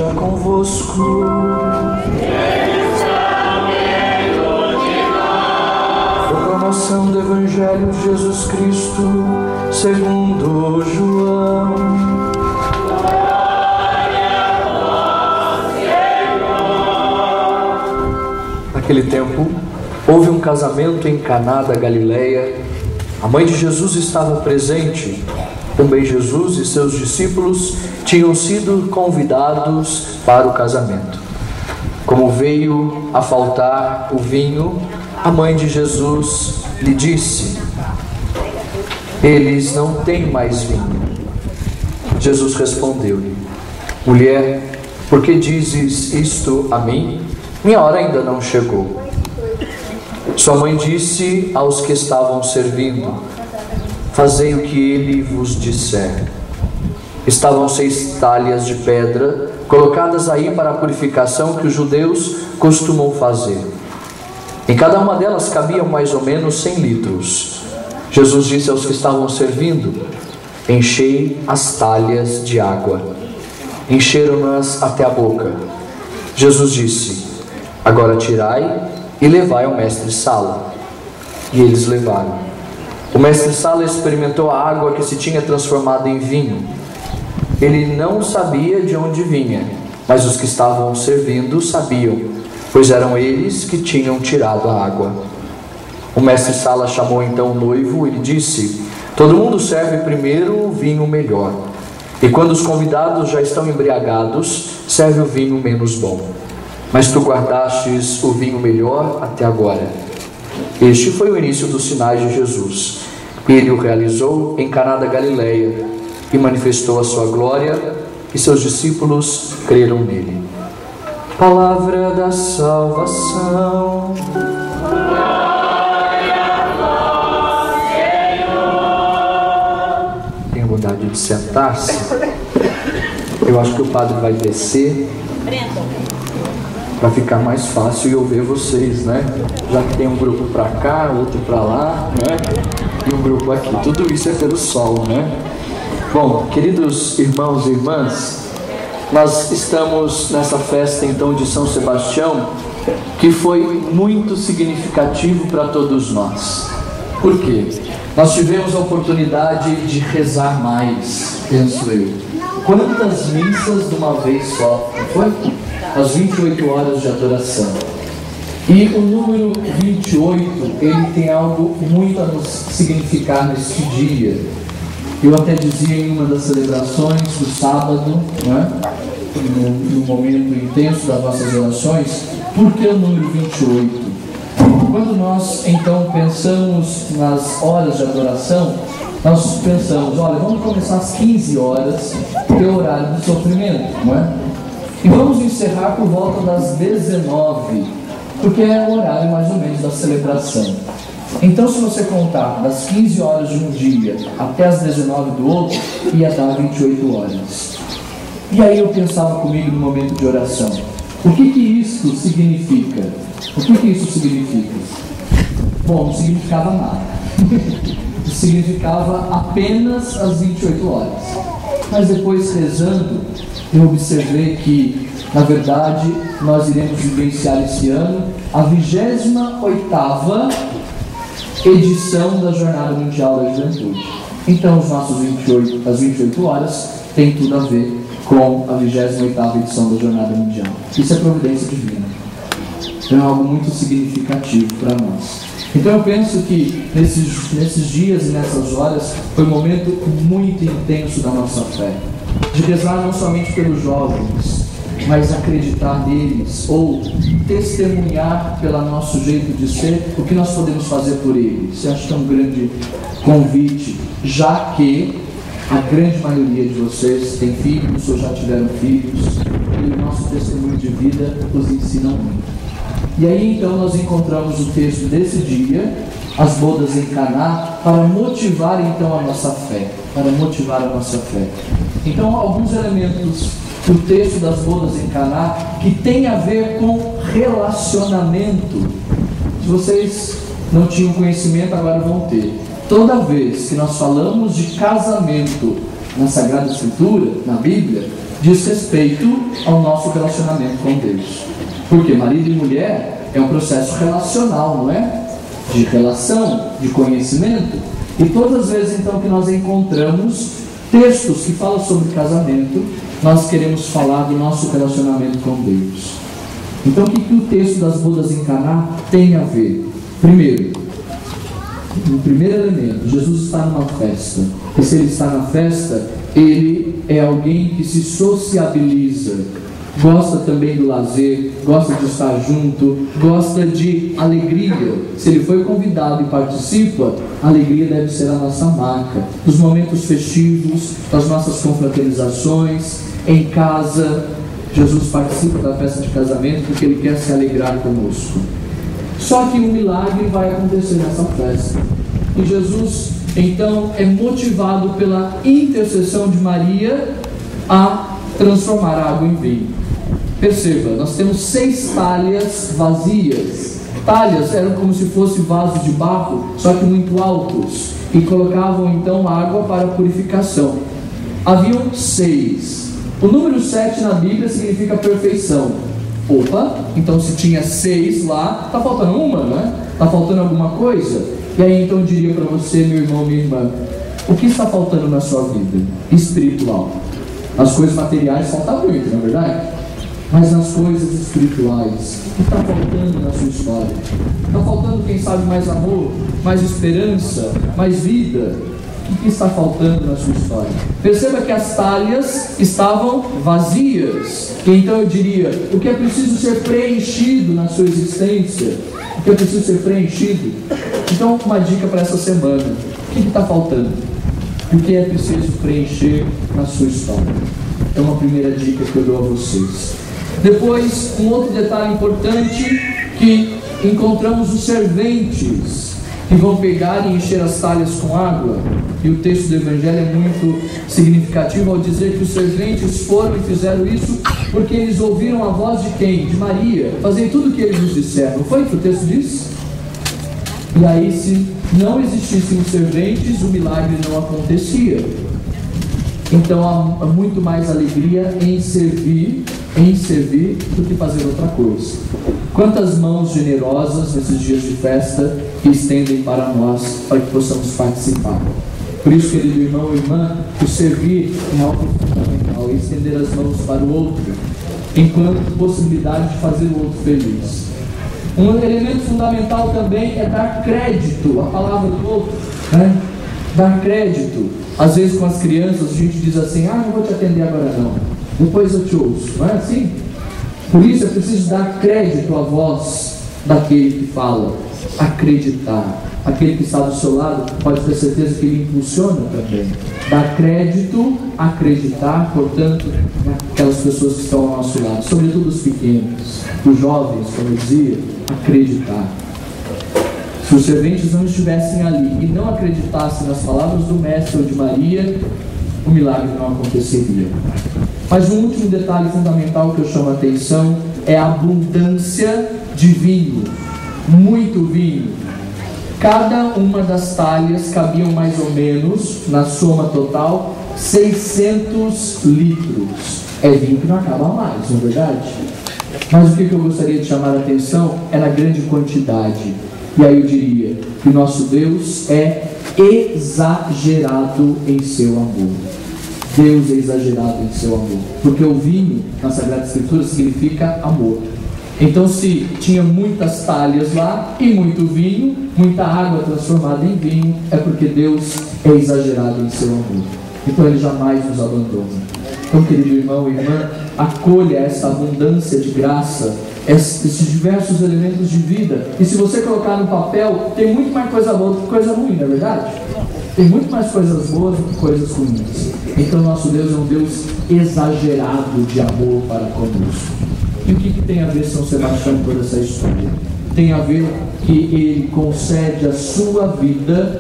esteja convosco. Proclamação do Evangelho de Jesus Cristo segundo João. Naquele tempo, houve um casamento em Caná da Galileia. A mãe de Jesus estava presente. Também Jesus e seus discípulos tinham sido convidados para o casamento. Como veio a faltar o vinho, a mãe de Jesus lhe disse: eles não têm mais vinho. Jesus respondeu-lhe: mulher, por que dizes isto a mim? Minha hora ainda não chegou. Sua mãe disse aos que estavam servindo: fazei o que ele vos disser. Estavam 6 talhas de pedra colocadas aí para a purificação que os judeus costumam fazer. Em cada uma delas cabiam mais ou menos 100 litros. Jesus disse aos que estavam servindo: enchei as talhas de água. Encheram-nas até a boca. Jesus disse: agora tirai e levai ao mestre-sala. E eles levaram. O mestre-sala experimentou a água que se tinha transformado em vinho. Ele não sabia de onde vinha, mas os que estavam servindo sabiam, pois eram eles que tinham tirado a água. O mestre-sala chamou então o noivo e lhe disse: todo mundo serve primeiro o vinho melhor, e quando os convidados já estão embriagados, serve o vinho menos bom. Mas tu guardastes o vinho melhor até agora. Este foi o início dos sinais de Jesus. Ele o realizou em Caná da Galileia e manifestou a sua glória, e seus discípulos creram nele. Palavra da salvação. Glória a vós, Senhor. Tenha bondade de sentar-se. Eu acho que o padre vai descer para ficar mais fácil eu ver vocês, né? Já que tem um grupo para cá, outro para lá, né? E um grupo aqui. Tudo isso é pelo sol, né? Bom, queridos irmãos e irmãs, nós estamos nessa festa então de São Sebastião, que foi muito significativo para todos nós. Por quê? Nós tivemos a oportunidade de rezar mais, penso eu. Quantas missas de uma vez só? Não foi? As 28 horas de adoração. E o número 28, ele tem algo muito a nos significar neste dia. Eu até dizia em uma das celebrações do sábado, né, no momento intenso das nossas orações, por que o número 28? Quando nós então pensamos nas horas de adoração, nós pensamos: olha, vamos começar às 15 horas, que é o horário do sofrimento, não é? E vamos encerrar por volta das 19, porque é o horário mais ou menos da celebração. Então, se você contar das 15 horas de um dia até as 19 do outro, ia dar 28 horas. E aí eu pensava comigo no momento de oração: o que isso significa? O que isso significa? Bom, não significava nada. Significava apenas as 28 horas. Mas depois, rezando, eu observei que, na verdade, nós iremos vivenciar esse ano a 28ª edição da Jornada Mundial da Juventude. Então, as 28 horas têm tudo a ver com a 28ª edição da Jornada Mundial. Isso é providência divina. Então, é algo muito significativo para nós. Então, eu penso que nesses dias e nessas horas foi um momento muito intenso da nossa fé, de rezar não somente pelos jovens, mas acreditar neles, ou testemunhar pelo nosso jeito de ser o que nós podemos fazer por eles. Isso acho que é um grande convite, já que a grande maioria de vocês tem filhos ou já tiveram filhos, e o nosso testemunho de vida os ensina muito. E aí então nós encontramos o texto desse dia, as bodas em Caná, para motivar então a nossa fé, Então, alguns elementos do texto das bodas em Caná que tem a ver com relacionamento. Se vocês não tinham conhecimento, agora vão ter. Toda vez que nós falamos de casamento na Sagrada Escritura, na Bíblia, diz respeito ao nosso relacionamento com Deus. Porque marido e mulher é um processo relacional, não é? De relação, de conhecimento. E todas as vezes então que nós encontramos textos que falam sobre casamento, nós queremos falar do nosso relacionamento com Deus. Então o que o texto das bodas em Caná tem a ver? Primeiro, o primeiro elemento, Jesus está numa festa. E se ele está na festa, ele é alguém que se sociabiliza, gosta também do lazer, gosta de estar junto, gosta de alegria. Se ele foi convidado e participa, a alegria deve ser a nossa marca. Dos momentos festivos, das nossas confraternizações, em casa, Jesus participa da festa de casamento porque ele quer se alegrar conosco. Só que um milagre vai acontecer nessa festa. E Jesus, então, é motivado pela intercessão de Maria a transformar a água em vinho. Perceba, nós temos 6 talhas vazias. Talhas eram como se fossem vasos de barro, só que muito altos, e colocavam então água para purificação. Haviam 6. O número 7 na Bíblia significa perfeição. Opa, então se tinha 6 lá, está faltando uma, não é? Está faltando alguma coisa? E aí então eu diria para você, meu irmão, minha irmã, o que está faltando na sua vida espiritual? As coisas materiais faltam muito, não é verdade? Mas nas coisas espirituais, o que está faltando na sua história? Está faltando, quem sabe, mais amor, mais esperança, mais vida? O que está faltando na sua história? Perceba que as talhas estavam vazias. Então eu diria, o que é preciso ser preenchido na sua existência? O que é preciso ser preenchido? Então, uma dica para essa semana: o que está faltando? O que é preciso preencher na sua história? É uma primeira dica que eu dou a vocês. Depois, um outro detalhe importante, que encontramos os serventes que vão pegar e encher as talhas com água. E o texto do Evangelho é muito significativo ao dizer que os serventes foram e fizeram isso porque eles ouviram a voz de quem? De Maria. Fazem tudo o que eles nos disseram. Não foi que o texto diz? E aí, se não existissem os serventes, o milagre não acontecia. Então há muito mais alegria em servir do que fazer outra coisa. Quantas mãos generosas nesses dias de festa que estendem para nós, para que possamos participar. Por isso, querido irmão e irmã, o servir é algo fundamental, é estender as mãos para o outro, enquanto possibilidade de fazer o outro feliz. Um elemento fundamental também é dar crédito à palavra do outro, né? Dar crédito. Às vezes com as crianças a gente diz assim: não vou te atender agora não, depois eu te ouço, não é assim? Por isso é preciso dar crédito à voz daquele que fala, acreditar. Aquele que está do seu lado pode ter certeza que ele impulsiona também. Dar crédito, acreditar, portanto, naquelas pessoas que estão ao nosso lado, sobretudo os pequenos, os jovens, como eu dizia, acreditar. Se os serventes não estivessem ali e não acreditassem nas palavras do Mestre ou de Maria, o milagre não aconteceria. Mas um último detalhe fundamental que eu chamo a atenção é a abundância de vinho. Muito vinho. Cada uma das talhas cabiam mais ou menos, na soma total, 600 litros. É vinho que não acaba mais, não é verdade? Mas o que eu gostaria de chamar a atenção é na grande quantidade. E aí eu diria que o nosso Deus é exagerado em seu amor. Deus é exagerado em seu amor. Porque o vinho, na Sagrada Escritura, significa amor. Então, se tinha muitas talhas lá e muito vinho, muita água transformada em vinho, é porque Deus é exagerado em seu amor. Então Ele jamais nos abandona. Então, querido irmão e irmã, acolha essa abundância de graça, esses diversos elementos de vida. E se você colocar no papel, tem muito mais coisa boa do que coisa ruim, não é verdade? Tem muito mais coisas boas do que coisas ruins. Então nosso Deus é um Deus exagerado de amor para conosco. E o que tem a ver São Sebastião com toda essa história? Tem a ver que ele concede a sua vida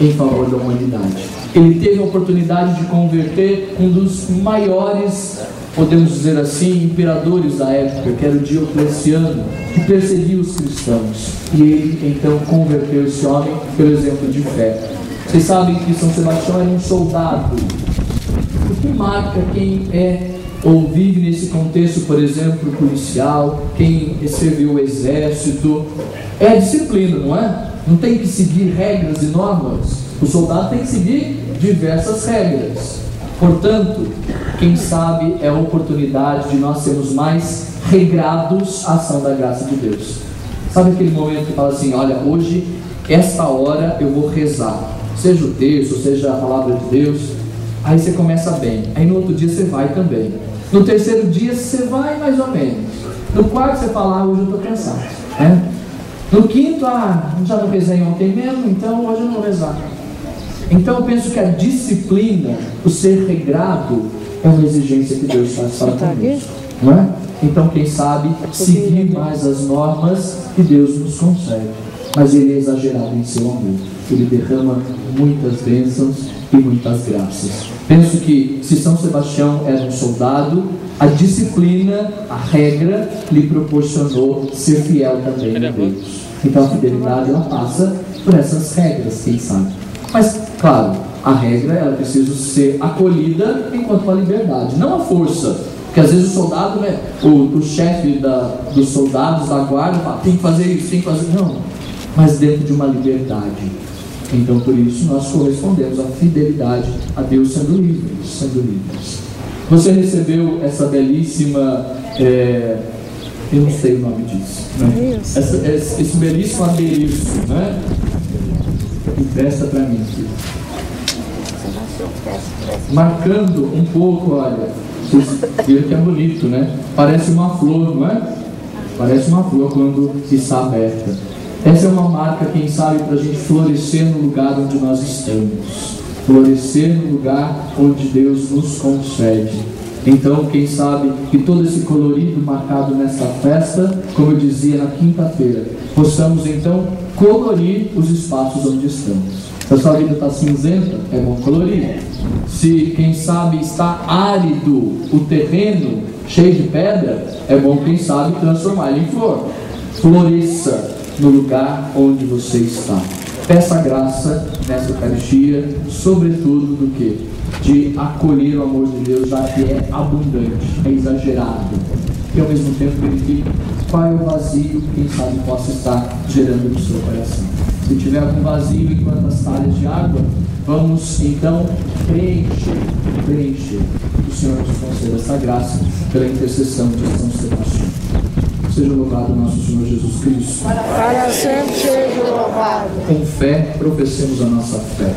em favor da humanidade. Ele teve a oportunidade de converter um dos maiores, podemos dizer assim, imperadores da época, que era o Diocleciano, que perseguia os cristãos. E ele então converteu esse homem pelo exemplo de fé. Vocês sabem que São Sebastião era um soldado O que marca quem é ou vive nesse contexto, por exemplo, policial, quem serviu o exército, é a disciplina, não é? Não tem que seguir regras e normas. O soldado tem que seguir diversas regras. Portanto, quem sabe é a oportunidade de nós sermos mais regrados à ação da graça de Deus. Sabe aquele momento que fala assim, olha, hoje, esta hora eu vou rezar, seja o texto, seja a palavra de Deus. Aí você começa bem, aí no outro dia você vai também, no terceiro dia você vai mais ou menos, no quarto você fala, hoje eu estou cansado, né? No quinto, já não rezei ontem mesmo, então hoje eu não vou rezar. Então eu penso que a disciplina, o ser regrado, é uma exigência que Deus faz para conosco, não é? Então quem sabe seguir mais as normas que Deus nos concede. Mas Ele é exagerado em seu amor, Ele derrama muitas bênçãos e muitas graças. Penso que se São Sebastião era um soldado, a disciplina, a regra, lhe proporcionou ser fiel também a Deus. Então a fidelidade ela passa por essas regras, quem sabe. Mas, claro, a regra ela precisa ser acolhida enquanto a liberdade, não a força. Porque às vezes o soldado, né, o chefe dos soldados da guarda fala, tem que fazer isso, tem que fazer... Não, mas dentro de uma liberdade. Então por isso nós correspondemos à fidelidade a Deus sendo livres. Você recebeu essa belíssima, eu não sei o nome disso, né? Esse belíssimo adereço, né? Empresta para mim, filho. Marcando um pouco, olha, vocês viram que é bonito, né? Parece uma flor, não é? Parece uma flor quando está aberta. Essa é uma marca, quem sabe, para a gente florescer no lugar onde nós estamos. Florescer no lugar onde Deus nos concede. Então, quem sabe que todo esse colorido marcado nessa festa, como eu dizia na quinta-feira, possamos então colorir os espaços onde estamos. Se a sua vida está cinzenta, é bom colorir. Se, quem sabe, está árido o terreno, cheio de pedra, é bom, quem sabe, transformar ele em flor. Floresça no lugar onde você está. Peça graça nessa Eucaristia, sobretudo do que? De acolher o amor de Deus, já que é abundante, é exagerado. E ao mesmo tempo verifique qual é o vazio que quem sabe possa estar gerando no seu coração. Se tiver algum vazio enquanto as talhas de água, vamos então preencher. O Senhor nos conceda essa graça pela intercessão de São Sebastião. Seja louvado nosso Senhor Jesus Cristo. Para sempre seja louvado. Com fé, professemos a nossa fé.